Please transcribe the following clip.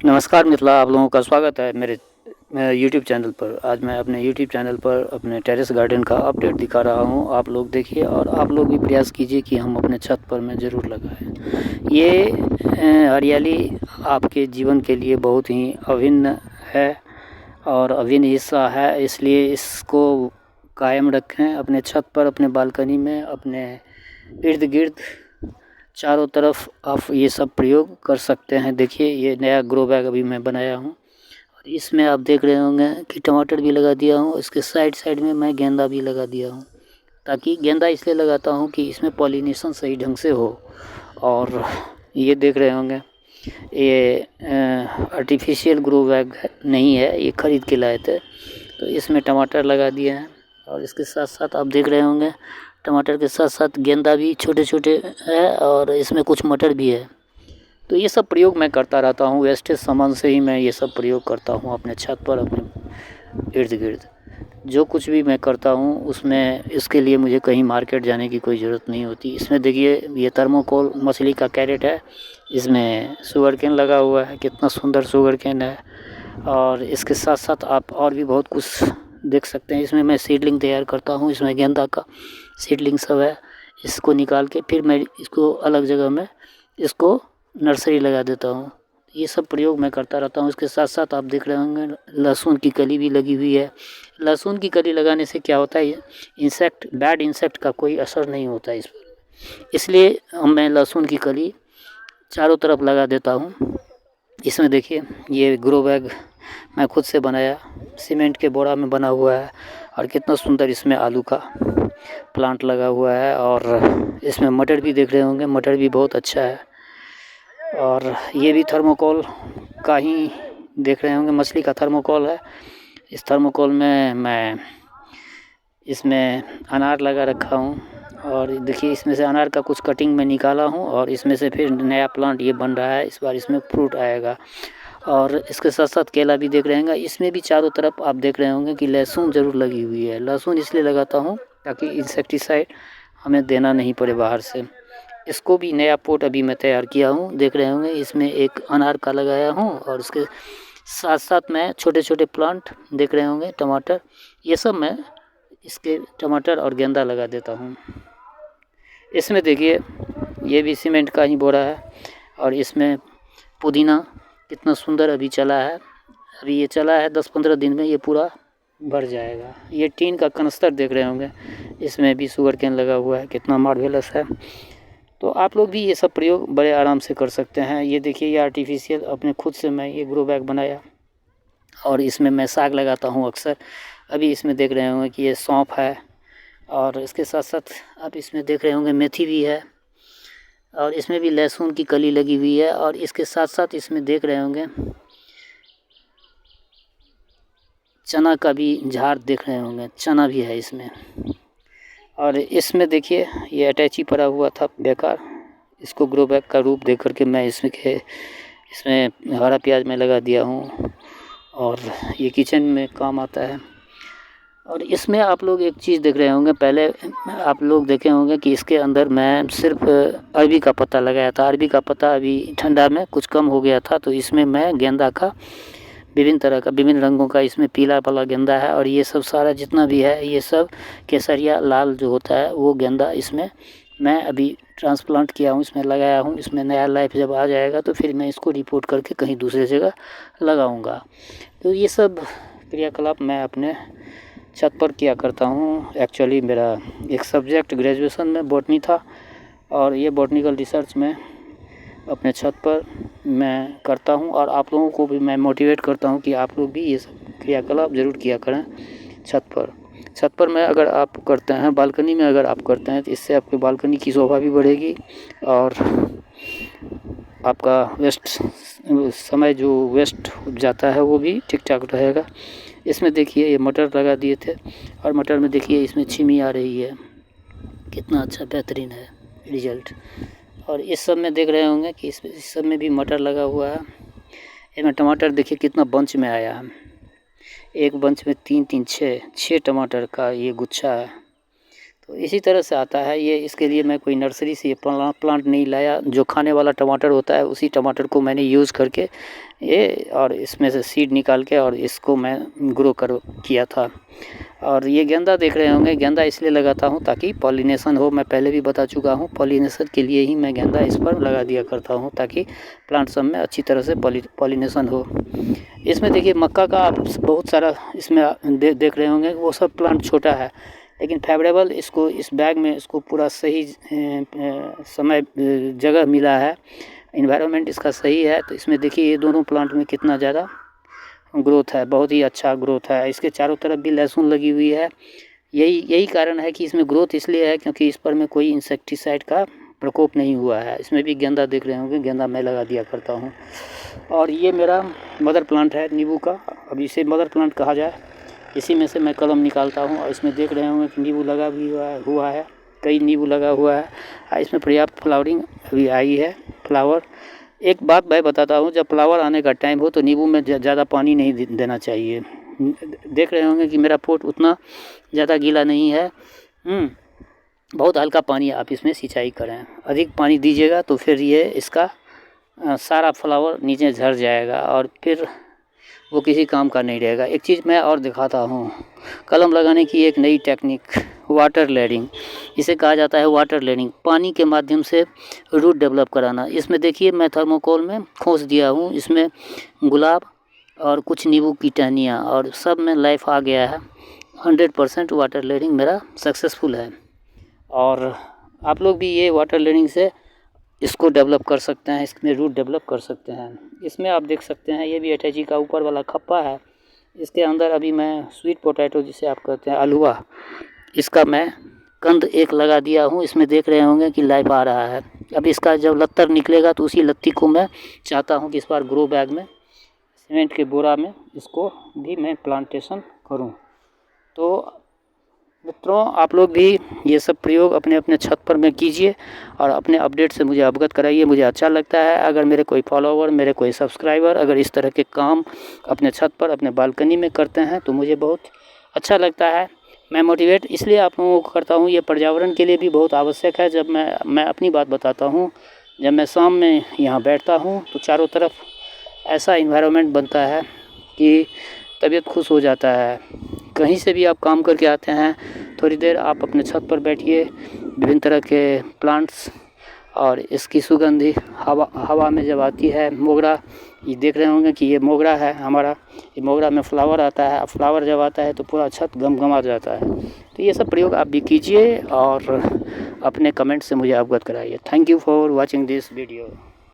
नमस्कार मित्रों, आप लोगों का स्वागत है मेरे यूट्यूब चैनल पर। आज मैं अपने यूट्यूब चैनल पर अपने टेरेस गार्डन का अपडेट दिखा रहा हूं। आप लोग देखिए और आप लोग भी प्रयास कीजिए कि हम अपने छत पर में ज़रूर लगाएं। ये हरियाली आपके जीवन के लिए बहुत ही अभिन्न है और अभिन्न हिस्सा है, इसलिए इसको कायम रखें अपने छत पर, अपने बालकनी में, अपने इर्द गिर्द चारों तरफ आप ये सब प्रयोग कर सकते हैं। देखिए ये नया ग्रो बैग अभी मैं बनाया हूँ और इसमें आप देख रहे होंगे कि टमाटर भी लगा दिया हूँ। इसके साइड साइड में मैं गेंदा भी लगा दिया हूँ, ताकि गेंदा इसलिए लगाता हूँ कि इसमें पॉलिनेशन सही ढंग से हो। और ये देख रहे होंगे ये आर्टिफिशियल ग्रो बैग नहीं है, ये ख़रीद के लाए थे। तो इसमें टमाटर लगा दिए हैं और इसके साथ साथ आप देख रहे होंगे टमाटर के साथ साथ गेंदा भी छोटे छोटे है और इसमें कुछ मटर भी है। तो ये सब प्रयोग मैं करता रहता हूँ, वेस्टेज सामान से ही मैं ये सब प्रयोग करता हूँ अपने छत पर, अपने इर्द गिर्द। जो कुछ भी मैं करता हूँ उसमें इसके लिए मुझे कहीं मार्केट जाने की कोई ज़रूरत नहीं होती। इसमें देखिए ये थर्मोकोल मछली का कैरेट है, इसमें शुगर केन लगा हुआ है, कितना सुंदर शुगर केन है। और इसके साथ साथ आप और भी बहुत कुछ देख सकते हैं। इसमें मैं सीडलिंग तैयार करता हूँ, इसमें गेंदा का सीडलिंग सब है। इसको निकाल के फिर मैं इसको अलग जगह में इसको नर्सरी लगा देता हूँ। ये सब प्रयोग मैं करता रहता हूँ। इसके साथ साथ आप देख रहे होंगे लहसुन की कली भी लगी हुई है। लहसुन की कली लगाने से क्या होता है, इंसेक्ट, बैड इंसेक्ट का कोई असर नहीं होता इस पर, इसलिए मैं लहसुन की कली चारों तरफ लगा देता हूँ। इसमें देखिए ये ग्रो बैग मैं खुद से बनाया, सीमेंट के बोरा में बना हुआ है और कितना सुंदर इसमें आलू का प्लांट लगा हुआ है। और इसमें मटर भी देख रहे होंगे, मटर भी बहुत अच्छा है। और ये भी थर्मोकोल का ही देख रहे होंगे, मछली का थर्मोकोल है। इस थर्मोकोल में मैं इसमें अनार लगा रखा हूँ और देखिए इसमें से अनार का कुछ कटिंग में निकाला हूँ और इसमें से फिर नया प्लांट ये बन रहा है। इस बार इसमें फ्रूट आएगा। और इसके साथ साथ केला भी देख रहे होंगे। इसमें भी चारों तरफ आप देख रहे होंगे कि लहसुन ज़रूर लगी हुई है। लहसुन इसलिए लगाता हूँ ताकि इंसेक्टिसाइड हमें देना नहीं पड़े बाहर से। इसको भी नया पोट अभी मैं तैयार किया हूँ, देख रहे होंगे इसमें एक अनार का लगाया हूँ और उसके साथ साथ मैं छोटे छोटे प्लांट देख रहे होंगे टमाटर, ये सब मैं इसके टमाटर और गेंदा लगा देता हूँ। इसमें देखिए ये भी सीमेंट का ही बोरा है और इसमें पुदीना कितना सुंदर अभी चला है। अभी ये चला है 10-15 दिन में ये पूरा भर जाएगा। ये टीन का कनस्तर देख रहे होंगे, इसमें भी शुगर केन लगा हुआ है, कितना मार्वेलस है। तो आप लोग भी ये सब प्रयोग बड़े आराम से कर सकते हैं। ये देखिए ये आर्टिफिशियल अपने खुद से मैं ये ग्रो बैग बनाया और इसमें मैं साग लगाता हूँ अक्सर। अभी इसमें देख रहे होंगे कि ये सौंफ है और इसके साथ साथ आप इसमें देख रहे होंगे मेथी भी है और इसमें भी लहसुन की कली लगी हुई है। और इसके साथ साथ इसमें देख रहे होंगे चना का भी झाड़ देख रहे होंगे, चना भी है इसमें। और इसमें देखिए ये अटैची पड़ा हुआ था बेकार, इसको ग्रो बैग का रूप दे करके मैं इसमें हरा प्याज में लगा दिया हूँ और ये किचन में काम आता है। और इसमें आप लोग एक चीज़ देख रहे होंगे, पहले आप लोग देखे होंगे कि इसके अंदर मैं सिर्फ अरबी का पत्ता लगाया था। अरबी का पत्ता अभी ठंडा में कुछ कम हो गया था, तो इसमें मैं गेंदा का विभिन्न तरह का, विभिन्न रंगों का, इसमें पीला वाला गेंदा है और ये सब सारा जितना भी है ये सब केसरिया लाल जो होता है वो गेंदा इसमें मैं अभी ट्रांसप्लांट किया हूँ, इसमें लगाया हूँ। इसमें नया लाइफ जब आ जाएगा तो फिर मैं इसको रिपोर्ट करके कहीं दूसरे जगह लगाऊंगा। तो ये सब क्रियाकलाप मैं अपने छत पर किया करता हूँ। एक्चुअली मेरा एक सब्जेक्ट ग्रेजुएशन में बॉटनी था और ये बॉटनिकल रिसर्च में अपने छत पर मैं करता हूँ और आप लोगों को भी मैं मोटिवेट करता हूँ कि आप लोग भी ये सब क्रियाकलाप ज़रूर किया करें छत पर। छत पर में अगर आप करते हैं, बालकनी में अगर आप करते हैं तो इससे आपके बालकनी की शोभा भी बढ़ेगी और आपका समय जो वेस्ट जाता है वो भी ठीक ठाक रहेगा। इसमें देखिए ये मटर लगा दिए थे और मटर में देखिए इसमें छिमी आ रही है, कितना अच्छा बेहतरीन है रिजल्ट। और इस सब में देख रहे होंगे कि इस सब में भी मटर लगा हुआ है। इसमें टमाटर देखिए कितना बंच में आया है, एक बंच में 3-3 6 टमाटर का ये गुच्छा है। तो इसी तरह से आता है ये। इसके लिए मैं कोई नर्सरी से प्लांट नहीं लाया, जो खाने वाला टमाटर होता है उसी टमाटर को मैंने यूज़ करके ये और इसमें से सीड निकाल के और इसको मैं ग्रो किया था। और ये गेंदा देख रहे होंगे, गेंदा इसलिए लगाता हूँ ताकि पॉलिनेशन हो। मैं पहले भी बता चुका हूँ, पॉलिनेशन के लिए ही मैं गेंदा इस पर लगा दिया करता हूँ ताकि प्लांट सब में अच्छी तरह से पॉलिनेशन हो। इसमें देखिए मक्का का आप बहुत सारा इसमें देख रहे होंगे, वो सब प्लांट छोटा है लेकिन फेवरेबल इसको इस बैग में इसको पूरा सही समय जगह मिला है, इन्वायरमेंट इसका सही है। तो इसमें देखिए ये दोनों प्लांट में कितना ज़्यादा ग्रोथ है, बहुत ही अच्छा ग्रोथ है। इसके चारों तरफ भी लहसुन लगी हुई है। यही कारण है कि इसमें ग्रोथ इसलिए है क्योंकि इस पर में कोई इंसेक्टिसाइड का प्रकोप नहीं हुआ है। इसमें भी गेंदा देख रहे होंगे, गेंदा मैं लगा दिया करता हूँ। और ये मेरा मदर प्लांट है नींबू का, अब इसे मदर प्लांट कहा जाए। इसी में से मैं कलम निकालता हूँ और इसमें देख रहे होंगे कि नींबू लगा भी हुआ है, कई नींबू लगा हुआ है। इसमें पर्याप्त फ्लावरिंग अभी आई है, फ्लावर। एक बात मैं बताता हूँ, जब फ्लावर आने का टाइम हो तो नींबू में ज़्यादा पानी नहीं देना चाहिए। देख रहे होंगे कि मेरा पोट उतना ज़्यादा गीला नहीं है, बहुत हल्का पानी आप इसमें सिंचाई करें। अधिक पानी दीजिएगा तो फिर ये इसका सारा फ्लावर नीचे झड़ जाएगा और फिर वो किसी काम का नहीं रहेगा। एक चीज़ मैं और दिखाता हूँ, कलम लगाने की एक नई टेक्निक, वाटर लेयरिंग। इसे कहा जाता है वाटर लेयरिंग, पानी के माध्यम से रूट डेवलप कराना। इसमें देखिए मैं थर्मोकोल में खोस दिया हूँ, इसमें गुलाब और कुछ नींबू की टहनियाँ और सब में लाइफ आ गया है। 100% वाटर लेयरिंग मेरा सक्सेसफुल है। और आप लोग भी ये वाटर लेयरिंग से इसको डेवलप कर सकते हैं, इसमें रूट डेवलप कर सकते हैं। इसमें आप देख सकते हैं ये भी अटैची का ऊपर वाला खप्पा है, इसके अंदर अभी मैं स्वीट पोटैटो जिसे आप कहते हैं अलुआ, इसका मैं कंद एक लगा दिया हूँ। इसमें देख रहे होंगे कि लाइफ आ रहा है। अब इसका जब लत्तर निकलेगा तो उसी लत्ती को मैं चाहता हूँ कि इस बार ग्रो बैग में सीमेंट के बोरा में इसको भी मैं प्लांटेशन करूँ। तो मित्रों आप लोग भी ये सब प्रयोग अपने अपने छत पर में कीजिए और अपने अपडेट से मुझे अवगत कराइए। मुझे अच्छा लगता है अगर मेरे कोई फॉलोवर, मेरे कोई सब्सक्राइबर अगर इस तरह के काम अपने छत पर, अपने बालकनी में करते हैं तो मुझे बहुत अच्छा लगता है। मैं मोटिवेट इसलिए आप लोगों को करता हूँ, ये पर्यावरण के लिए भी बहुत आवश्यक है। जब मैं अपनी बात बताता हूँ, जब मैं शाम में यहाँ बैठता हूँ तो चारों तरफ ऐसा इन्वायरमेंट बनता है कि तबीयत खुश हो जाता है। कहीं से भी आप काम करके आते हैं, थोड़ी देर आप अपने छत पर बैठिए, विभिन्न तरह के प्लांट्स और इसकी सुगंधी हवा में जब आती है। मोगरा, ये देख रहे होंगे कि ये मोगरा है हमारा, ये मोगरा में फ्लावर आता है। फ्लावर जब आता है तो पूरा छत गमगमा जाता है। तो ये सब प्रयोग आप भी कीजिए और अपने कमेंट से मुझे अवगत कराइए। Thank you for watching this video.